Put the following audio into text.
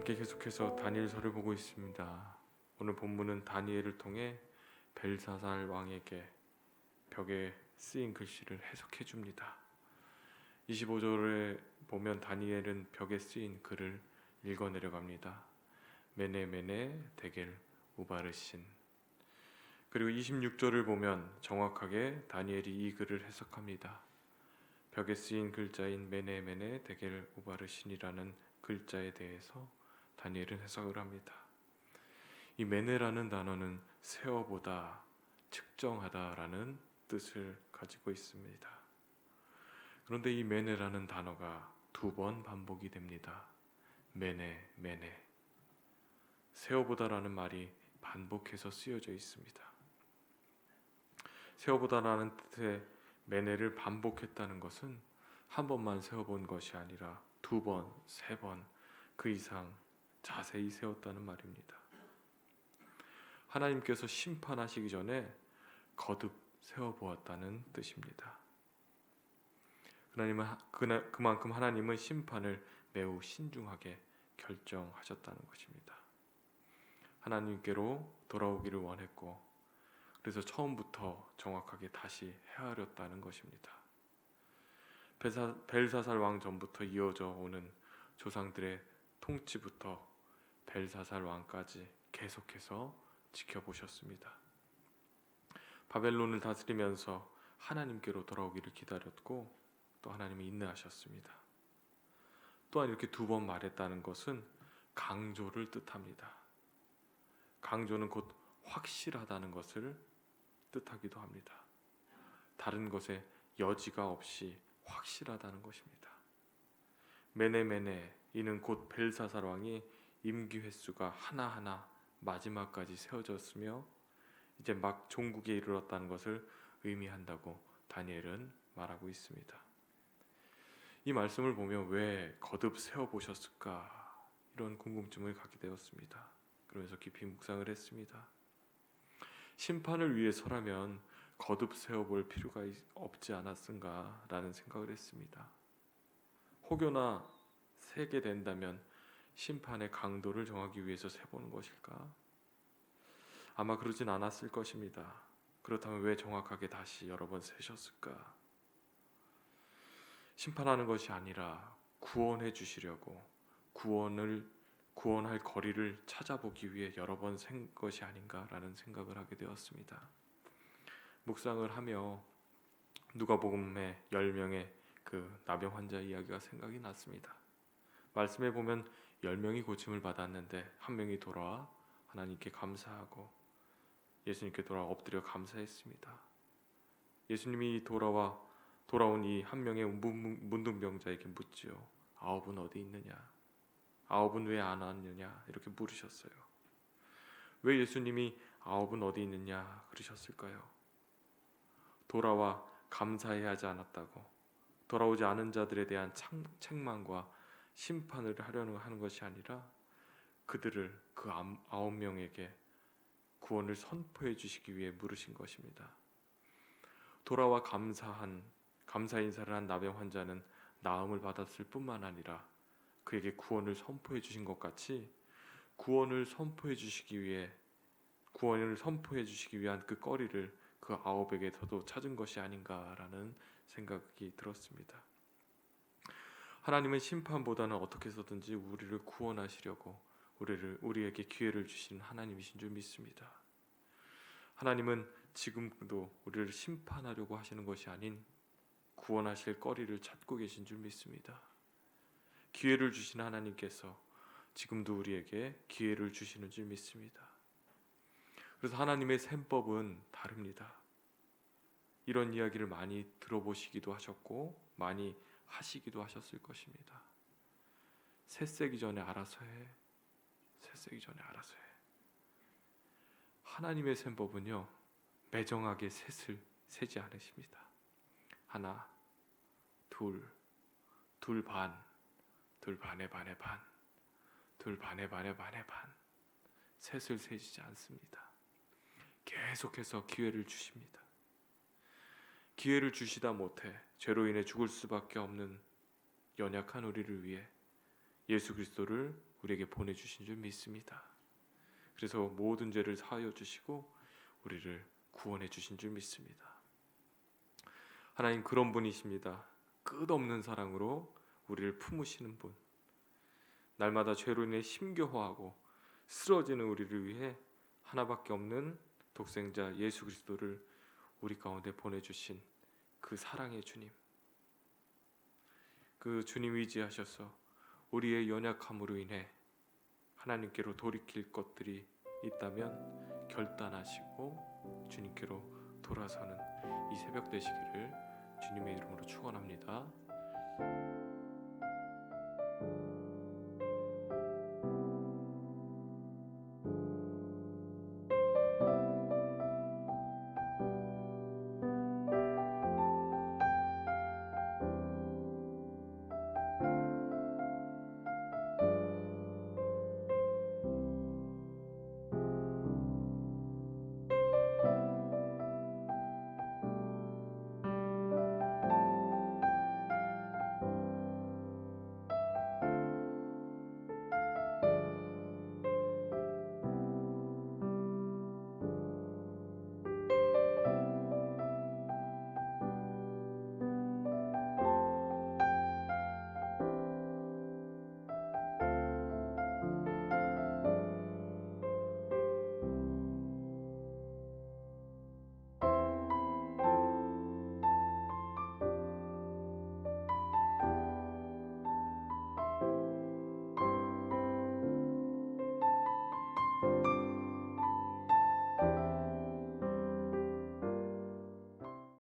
함께 계속해서 다니엘서를 보고 있습니다. 오늘 본문은 다니엘을 통해 벨사살 왕에게 벽에 쓰인 글씨를 해석해 줍니다. 25절에 보면 다니엘은 벽에 쓰인 글을 읽어 내려갑니다. 메네 메네 데겔 우바르신. 그리고 26절을 보면 정확하게 다니엘이 이 글을 해석합니다. 벽에 쓰인 글자인 메네 메네 데겔 우바르신이라는 글자에 대해서 다니엘은 해석을 합니다. 이 메네라는 단어는 세어보다, 측정하다라는 뜻을 가지고 있습니다. 그런데 이 메네라는 단어가 2번 반복이 됩니다. 메네, 메네. 세어보다라는 말이 반복해서 쓰여져 있습니다. 세어보다라는 뜻의 메네를 반복했다는 것은 한 번만 세어본 것이 아니라 2번, 3번, 그 이상 자세히 세웠다는 말입니다. 하나님께서 심판하시기 전에 거듭 세워보았다는 뜻입니다. 그만큼 하나님은 심판을 매우 신중하게 결정하셨다는 것입니다. 하나님께로 돌아오기를 원했고, 그래서 처음부터 정확하게 다시 헤아렸다는 것입니다. 벨사살 왕 전부터 이어져 오는 조상들의 통치부터 벨사살 왕까지 계속해서 지켜보셨습니다. 바벨론을 다스리면서 하나님께로 돌아오기를 기다렸고 또 하나님이 인내하셨습니다. 또한 이렇게 2번 말했다는 것은 강조를 뜻합니다. 강조는 곧 확실하다는 것을 뜻하기도 합니다. 다른 것에 여지가 없이 확실하다는 것입니다. 메네메네, 이는 곧 벨사살 왕이 임기 횟수가 하나하나 마지막까지 세워졌으며 이제 막 종국에 이르렀다는 것을 의미한다고 다니엘은 말하고 있습니다. 이 말씀을 보면 왜 거듭 세워보셨을까? 이런 궁금증을 갖게 되었습니다. 그러면서 깊이 묵상을 했습니다. 심판을 위해서라면 거듭 세워볼 필요가 없지 않았은가 라는 생각을 했습니다. 혹여나 세게 된다면 심판의 강도를 정하기 위해서 세보는 것일까? 아마 그러진 않았을 것입니다. 그렇다면 왜 정확하게 다시 여러 번 세셨을까? 심판하는 것이 아니라 구원해 주시려고, 구원할 거리를 찾아보기 위해 여러 번 센 것이 아닌가라는 생각을 하게 되었습니다. 묵상을 하며 누가복음의 10명의 그 나병 환자 이야기가 생각이 났습니다. 말씀에 보면 10명이 고침을 받았는데 한 명이 돌아와 하나님께 감사하고 예수님께 돌아와 엎드려 감사했습니다. 예수님이 돌아온 이 한 명의 문둥병자에게 묻지요. 9은 어디 있느냐? 9은 왜 안 왔느냐? 이렇게 물으셨어요. 왜 예수님이 9은 어디 있느냐 그러셨을까요? 돌아와 감사해야 하지 않았다고, 돌아오지 않은 자들에 대한 책망과 심판을 하는 것이 아니라 그들을, 그 9명에게 구원을 선포해 주시기 위해 물으신 것입니다. 돌아와 감사 인사를 한 나병 환자는 나음을 받았을 뿐만 아니라 그에게 구원을 선포해 주신 것 같이 구원을 선포해 주시기 위한 그 거리를 그 9에게서도 찾은 것이 아닌가라는 생각이 들었습니다. 하나님은 심판보다는 어떻게 해서든지 우리를 구원하시려고 우리에게 기회를 주시는 하나님이신 줄 믿습니다. 하나님은 지금도 우리를 심판하려고 하시는 것이 아닌 구원하실 거리를 찾고 계신 줄 믿습니다. 기회를 주시는 하나님께서 지금도 우리에게 기회를 주시는 줄 믿습니다. 그래서 하나님의 셈법은 다릅니다. 이런 이야기를 많이 들어보시기도 하셨고 많이 하시기도 하셨을 것입니다. 새세기 전에 알아서 해. 새세기 전에 알아서 해. 하나님의 셈법은요, 매정하게 셋을 세지 않으십니다. 하나, 둘 반, 둘 반의 반의 반, 둘 반의 반의 반의 반. 셋을 세지지 않습니다. 계속해서 기회를 주십니다. 기회를 주시다 못해 죄로 인해 죽을 수밖에 없는 연약한 우리를 위해 예수 그리스도를 우리에게 보내주신 줄 믿습니다. 그래서 모든 죄를 사하여 주시고 우리를 구원해 주신 줄 믿습니다. 하나님 그런 분이십니다. 끝없는 사랑으로 우리를 품으시는 분, 날마다 죄로 인해 힘겨워하고 쓰러지는 우리를 위해 하나밖에 없는 독생자 예수 그리스도를 우리 가운데 보내주신 그 사랑의 주님, 그 주님 의지하셔서 우리의 연약함으로 인해 하나님께로 돌이킬 것들이 있다면 결단하시고 주님께로 돌아서는 이 새벽 되시기를 주님의 이름으로 축원합니다.